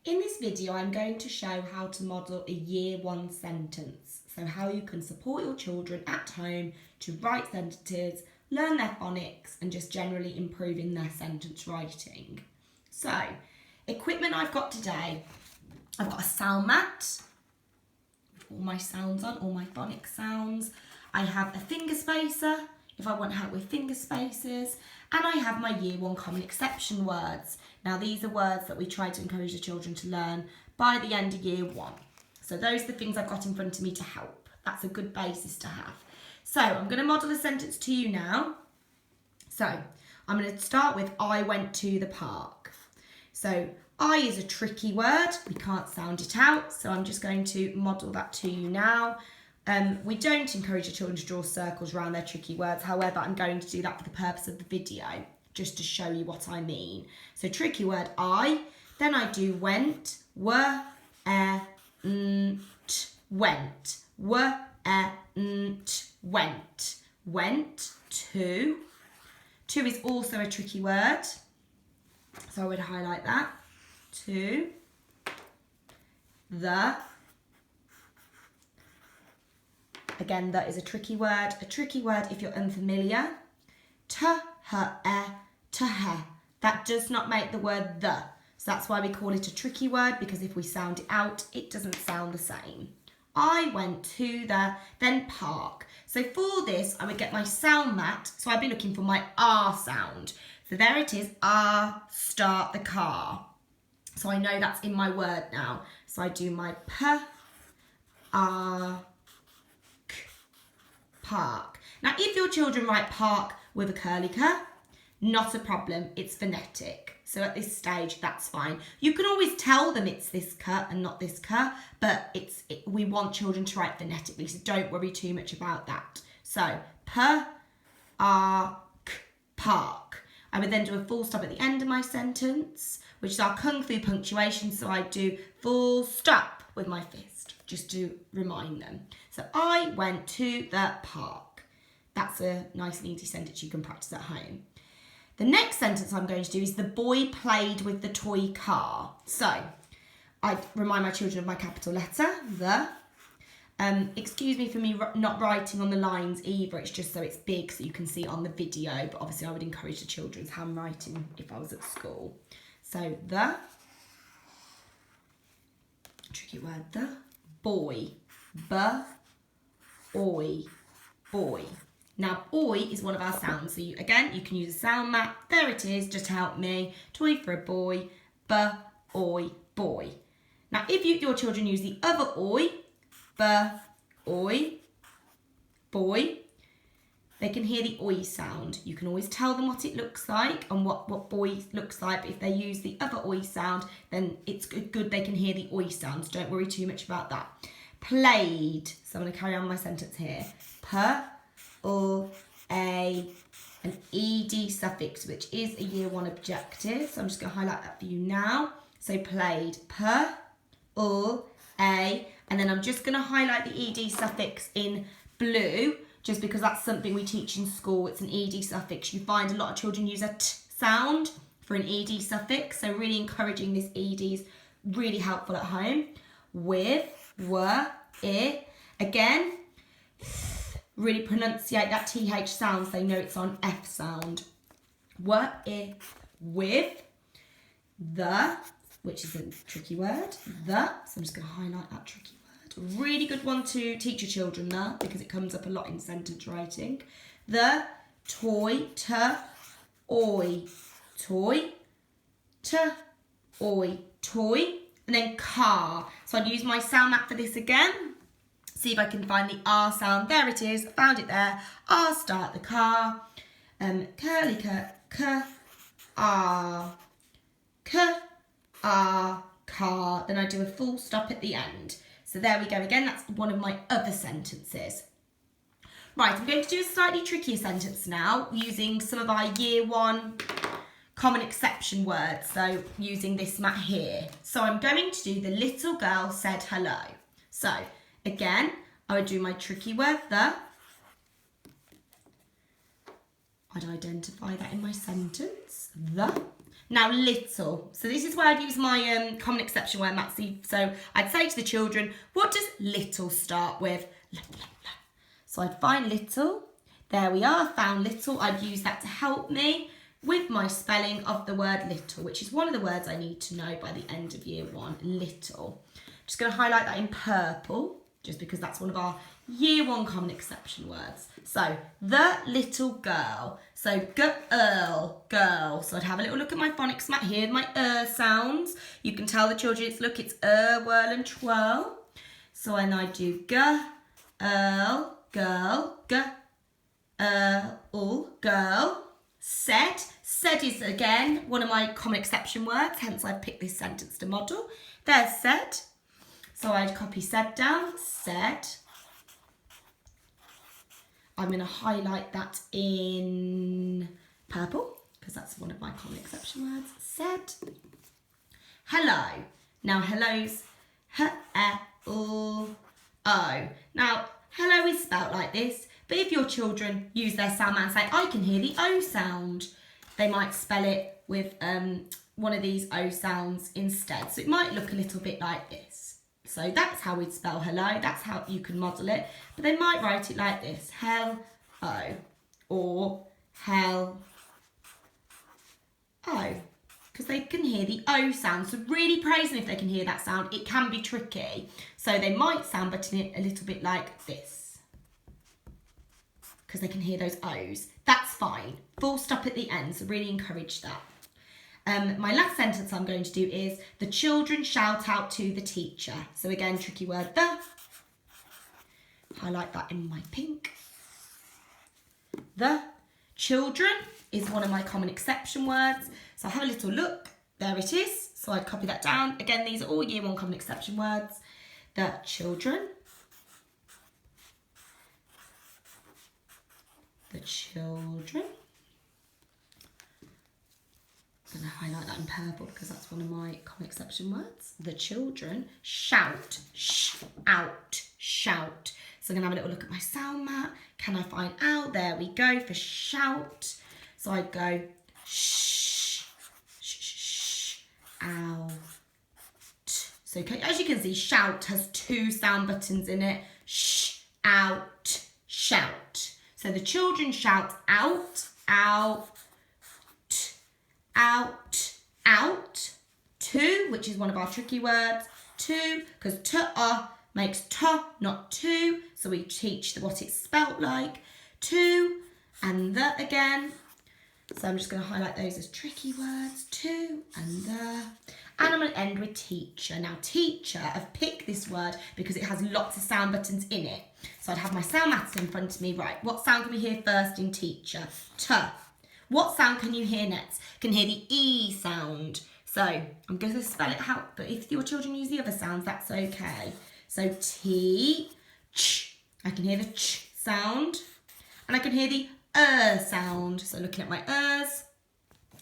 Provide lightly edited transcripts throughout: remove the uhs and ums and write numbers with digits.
In this video, I'm going to show how to model a Year 1 sentence. So how you can support your children at home to write sentences, learn their phonics and just generally improving their sentence writing. So, equipment I've got today, I've got a sound mat with all my sounds on, all my phonics sounds. I have a finger spacer if I want help with finger spaces, and I have my Year 1 common exception words. Now these are words that we try to encourage the children to learn by the end of Year 1. So those are the things I've got in front of me to help. That's a good basis to have. So I'm going to model a sentence to you now. So I'm going to start with I went to the park. So I is a tricky word. We can't sound it out. So I'm just going to model that to you now. We don't encourage the children to draw circles around their tricky words. However, I'm going to do that for the purpose of the video, just to show you what I mean. So tricky word I, then I do went, went, went, went to. To is also a tricky word, so I would highlight that. To, the. Again, that is a tricky word. A tricky word if you're unfamiliar. To, her, to her. That does not make the word the. So that's why we call it a tricky word, because if we sound it out, it doesn't sound the same. I went to the, then park. So for this, I would get my sound mat. So I'd be looking for my R sound. So there it is, R, start the car. So I know that's in my word now. So I do my P, R, park. Now, if your children write park with a curly K, not a problem, it's phonetic. So at this stage, that's fine. You can always tell them it's this K and not this K, but we want children to write phonetically, so don't worry too much about that. So, P, R, K, park. I would then do a full stop at the end of my sentence, which is our Kung Fu punctuation, so I do full stop with my fist, just to remind them. So I went to the park. That's a nice and easy sentence you can practice at home. The next sentence I'm going to do is the boy played with the toy car. So I remind my children of my capital letter, the. Excuse me for me not writing on the lines either, it's just so it's big so you can see it on the video, but obviously I would encourage the children's handwriting if I was at school. So the, tricky word, the boy, oi, boy. Now, oi is one of our sounds. So you can use a sound mat. There it is, just to help me. Toy for a boy, oi, boy. Now, if your children use the other oi, oi, boy, they can hear the oi sound. You can always tell them what it looks like and what boy looks like. But if they use the other oi sound, then it's good they can hear the oi sounds. Don't worry too much about that. Played. So I'm going to carry on my sentence here. An ed suffix, which is a Year 1 objective. So I'm just going to highlight that for you now. So played, and then I'm just going to highlight the ed suffix in blue, just because that's something we teach in school. It's an ed suffix. You find a lot of children use a t sound for an ed suffix. So really encouraging this ed is really helpful at home. With, were, again, really pronunciate that TH sound so they know it's on F sound. Were, with, the, which is a tricky word, the, so I'm just going to highlight that tricky word. Really good one to teach your children that, because it comes up a lot in sentence writing. The, toy, oi, toy, oi, toy, and then car. So I'd use my sound mat for this again. See if I can find the R sound. There it is. Found it there. R, start the car. Curly K, R, car. Then I do a full stop at the end. So there we go again. That's one of my other sentences. Right, I'm going to do a slightly trickier sentence now, using some of our Year 1 common exception words. So using this mat here. So I'm going to do the little girl said hello. So again, I would do my tricky word, the. I'd identify that in my sentence, the. Now, little. So this is where I'd use my common exception word, Maxie. So I'd say to the children, what does little start with? So I'd find little. There we are, found little. I'd use that to help me with my spelling of the word little, which is one of the words I need to know by the end of year 1, little. Just going to highlight that in purple, just because that's one of our year 1 common exception words. So, the little girl. So, girl. So I'd have a little look at my phonics mat here, my sounds. You can tell the children it's whirl and twirl. So when I do girl, girl. Said is again one of my common exception words, hence I've picked this sentence to model. There's said. So I'd copy said down, said. I'm going to highlight that in purple because that's one of my common exception words. Said. Hello. Now hello's H-E-L-O. Now hello is spelt like this, but if your children use their sound and say, I can hear the O sound, they might spell it with one of these O sounds instead. So it might look a little bit like this. So that's how we'd spell hello. That's how you can model it. But they might write it like this, hell-o, or hell-o, because they can hear the O sound. So really praise them if they can hear that sound. It can be tricky. So they might sound button it a little bit like this, because they can hear those O's. That's fine. Full stop at the end, so really encourage that. My last sentence I'm going to do is, the children shout out to the teacher. So again, tricky word, the. Highlight that in my pink. The children is one of my common exception words. So have a little look. There it is. So I'd copy that down. Again, these are all year 1 common exception words. The children. The children. I'm going to highlight that in purple because that's one of my common exception words. The children shout, out, shout. So I'm going to have a little look at my sound mat. Can I find out? There we go for shout. So I'd go out. So as you can see, shout has 2 sound buttons in it. Out, shout. So the children shout out, out, to, which is one of our tricky words, to, because makes not to, so we teach what it's spelt like, to, and the again. So I'm just going to highlight those as tricky words, to, and the. And I'm going to end with teacher. Now teacher, I've picked this word because it has lots of sound buttons in it. So I'd have my sound maths in front of me. Right, what sound can we hear first in teacher? T. What sound can you hear next? Can hear the E sound. So I'm going to spell it out, but if your children use the other sounds, that's okay. So T, ch. I can hear the ch sound, and I can hear the sound. So looking at my ers,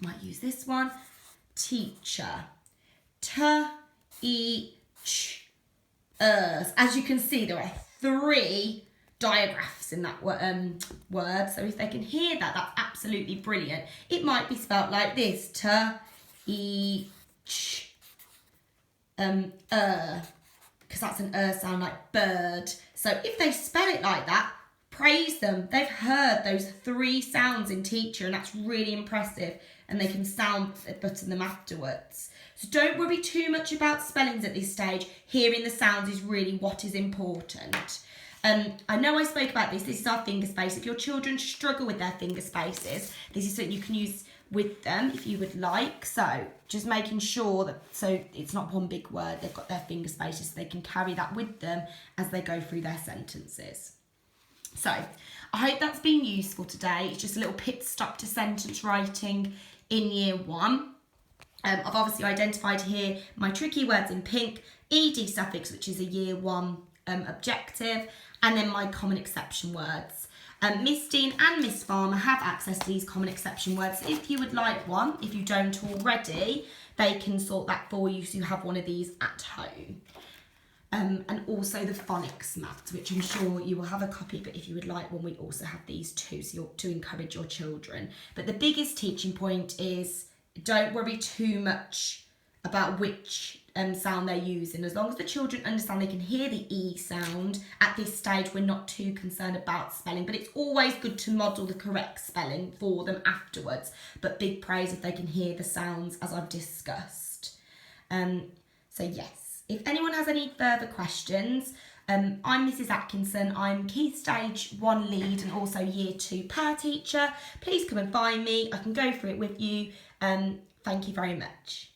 might use this one. Teacher. T, E, ch, ers. As you can see, there are 3 digraphs in that word. So if they can hear that, that's absolutely brilliant. It might be spelt like this. T, E, ch, because that's an sound like bird. So if they spell it like that, praise them. They've heard those 3 sounds in teacher, and that's really impressive. And they can sound button them afterwards. So don't worry too much about spellings at this stage. Hearing the sounds is really what is important. I know I spoke about this. This is our finger space. If your children struggle with their finger spaces, this is something you can use with them if you would like. So just making sure that, so it's not one big word, they've got their finger spaces, so they can carry that with them as they go through their sentences. So I hope that's been useful today. It's just a little pit stop to sentence writing in year 1. I've obviously identified here my tricky words in pink, ed suffix, which is a year 1 objective, and then my common exception words. Miss Dean and Miss Farmer have access to these common exception words. If you would like one, if you don't already, they can sort that for you so you have one of these at home. And also the phonics maths, which I'm sure you will have a copy, but if you would like one, we also have these too, so to encourage your children. But the biggest teaching point is don't worry too much about which sound they're using. As long as the children understand they can hear the E sound, at this stage we're not too concerned about spelling, but it's always good to model the correct spelling for them afterwards. But big praise if they can hear the sounds as I've discussed. So yes, if anyone has any further questions, I'm Mrs. Atkinson. I'm Key Stage 1 lead and also Year 2 PAIR teacher. Please come and find me. I can go through it with you. Thank you very much.